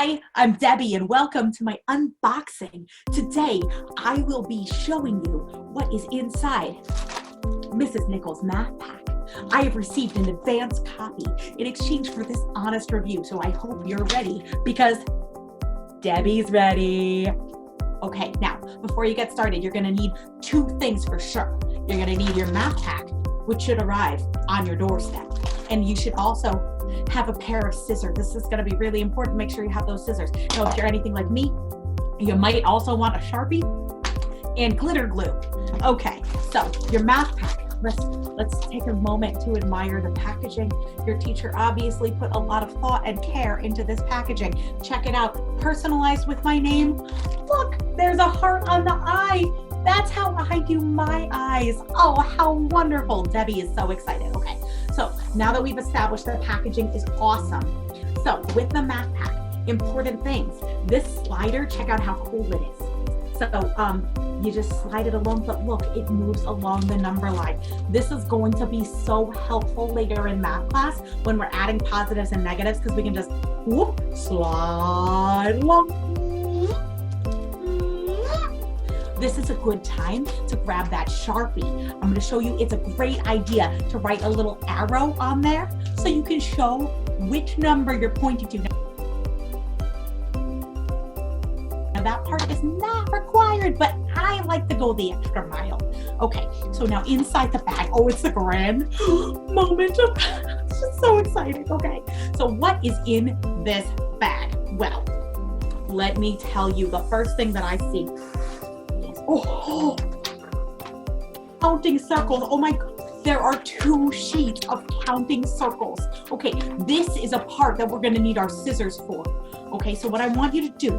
Hi, I'm Debbie and welcome to my unboxing. Today, I will be showing you what is inside Mrs. Nichols' math pack. I have received an advance copy in exchange for this honest review, so I hope you're ready because Debbie's ready. Okay, now, before you get started, you're gonna need two things for sure. You're gonna need your math pack, which should arrive on your doorstep. And you should also have a pair of scissors. This is going to be really important. Make sure you have those scissors. Now, if you're anything like me, you might also want a Sharpie and glitter glue. Okay, so your math pack. Let's take a moment to admire the packaging. Your teacher obviously put a lot of thought and care into this packaging. Check it out. Personalized with my name. Look, there's a heart on the eye. That's how I do my eyes. Oh, how wonderful. Debbie is so excited. Okay, so now that we've established that packaging is awesome. So with the math pack, important things. This slider, check out how cool it is. So you just slide it along, but look, it moves along the number line. This is going to be so helpful later in math class when we're adding positives and negatives because we can just whoop, slide along. This is a good time to grab that Sharpie. I'm going to show you it's a great idea to write a little arrow on there so you can show which number you're pointing to. Now that part is not required, but I like to go the extra mile. Okay, so now inside the bag, oh, it's the grand moment of, it's just so exciting. Okay, so what is in this bag? Well, let me tell you, the first thing that I see oh, counting circles. Oh my God, there are 2 sheets of counting circles. Okay, this is a part that we're gonna need our scissors for. Okay, so what I want you to do,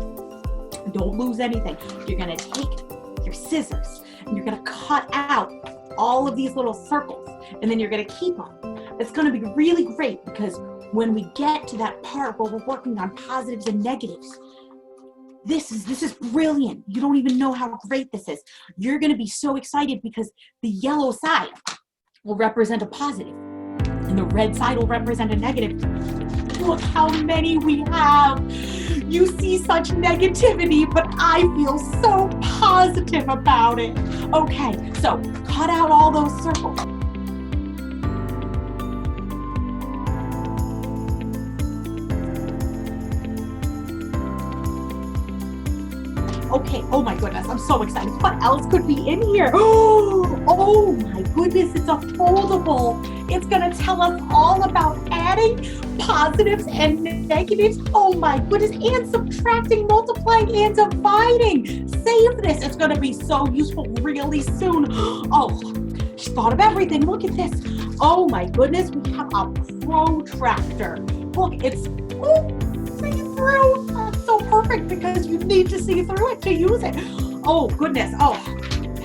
don't lose anything. You're gonna take your scissors and you're gonna cut out all of these little circles and then you're gonna keep them. It's gonna be really great because when we get to that part where we're working on positives and negatives, this is brilliant. You don't even know how great this is. You're gonna be so excited because the yellow side will represent a positive and the red side will represent a negative. Look how many we have. You see such negativity, but I feel so positive about it. Okay, so cut out all those circles. Okay, oh my goodness, I'm so excited. What else could be in here? Oh my goodness, it's a foldable. It's gonna tell us all about adding positives and negatives. Oh my goodness, and subtracting, multiplying, and dividing. Save this, it's gonna be so useful really soon. Oh, she thought of everything, look at this. Oh my goodness, we have a protractor. Look, it's see-through. So perfect because you need to see through it to use it. Oh goodness, oh,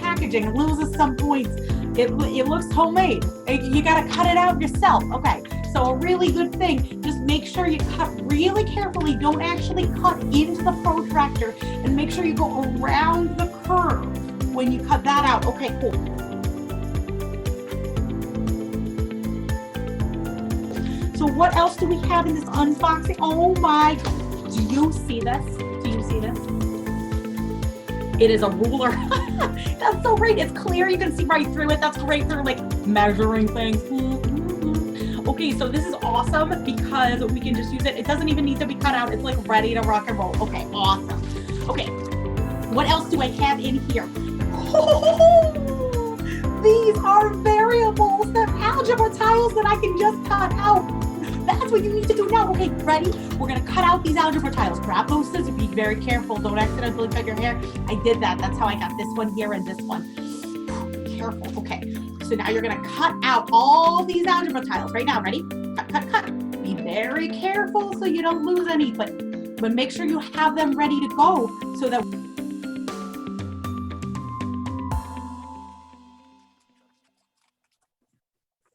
packaging loses some points. It looks homemade. You gotta cut it out yourself. Okay, so a really good thing, just make sure you cut really carefully. Don't actually cut into the protractor and make sure you go around the curve when you cut that out. Okay, cool. So what else do we have in this unboxing? Oh my, do you see this? Do you see this? It is a ruler. That's so great. It's clear. You can see right through it. That's great for like measuring things. Okay, so this is awesome because we can just use it. It doesn't even need to be cut out. It's like ready to rock and roll. Okay, awesome. Okay, what else do I have in here? Oh, these are variables. They're algebra tiles that I can just cut out. That's what you need to do now. Okay, ready? We're gonna cut out these algebra tiles. Grab those scissors, be very careful. Don't accidentally cut your hair. I did that. That's how I got this one here and this one. Careful, okay. So now you're gonna cut out all these algebra tiles right now. Ready? Cut, cut, cut. Be very careful so you don't lose any, but make sure you have them ready to go so that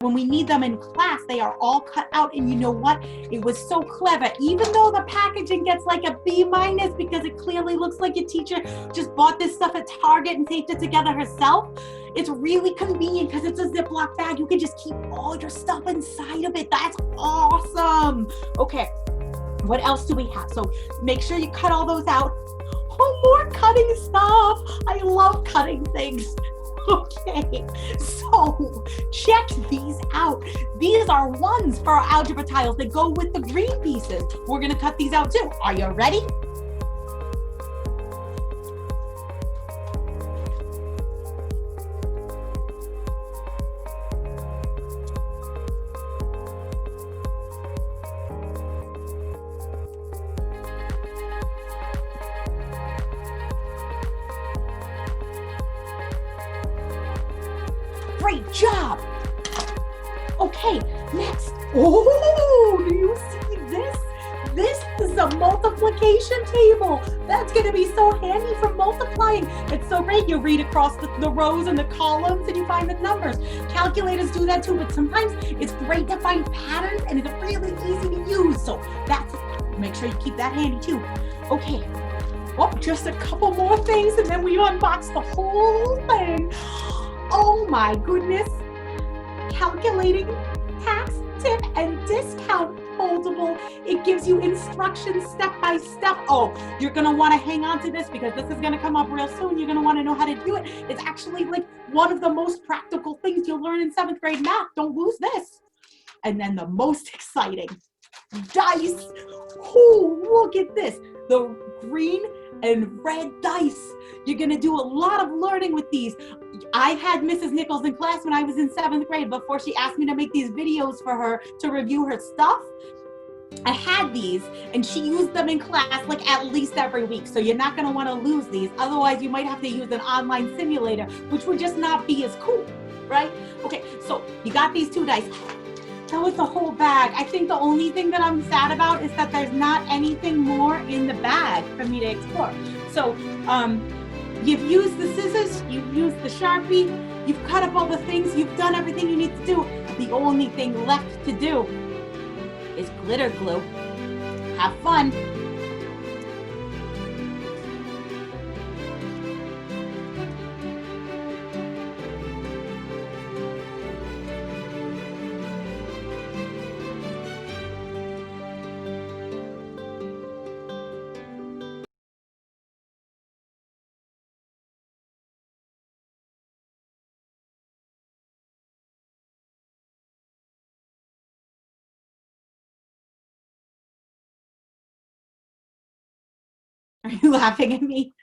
when we need them in class, they are all cut out. And you know what? It was so clever. Even though the packaging gets like a B- because it clearly looks like your teacher just bought this stuff at Target and taped it together herself, it's really convenient because it's a Ziploc bag. You can just keep all your stuff inside of it. That's awesome. Okay, What else do we have? So make sure you cut all those out. Oh, more cutting stuff. I love cutting things. Okay, so check these out. These are ones for our algebra tiles that go with the green pieces. We're gonna cut these out too. Are you ready? Great job. Okay, next. Oh, do you see this? This is a multiplication table. That's gonna be so handy for multiplying. It's so great. You read across the rows and the columns and you find the numbers. Calculators do that too, but sometimes it's great to find patterns and it's really easy to use. So that's, make sure you keep that handy too. Okay, oh, just a couple more things and then we unbox the whole thing. Oh my goodness. Calculating tax, tip, and discount foldable. It gives you instructions step by step. Oh, you're gonna wanna hang on to this because this is gonna come up real soon. You're gonna wanna know how to do it. It's actually like one of the most practical things you'll learn in 7th grade math. Don't lose this. And then the most exciting, dice. Oh, look at this. The green and red dice. You're gonna do a lot of learning with these. I had Mrs. Nichols in class when I was in 7th grade before she asked me to make these videos for her to review her stuff. I had these and she used them in class like at least every week. So you're not gonna wanna lose these. Otherwise you might have to use an online simulator, which would just not be as cool, right? Okay, so you got these 2 dice. That was the whole bag. I think the only thing that I'm sad about is that there's not anything more in the bag for me to explore. So you've used the scissors, you've used the Sharpie, you've cut up all the things, you've done everything you need to do. The only thing left to do is glitter glue. Have fun. Are you laughing at me?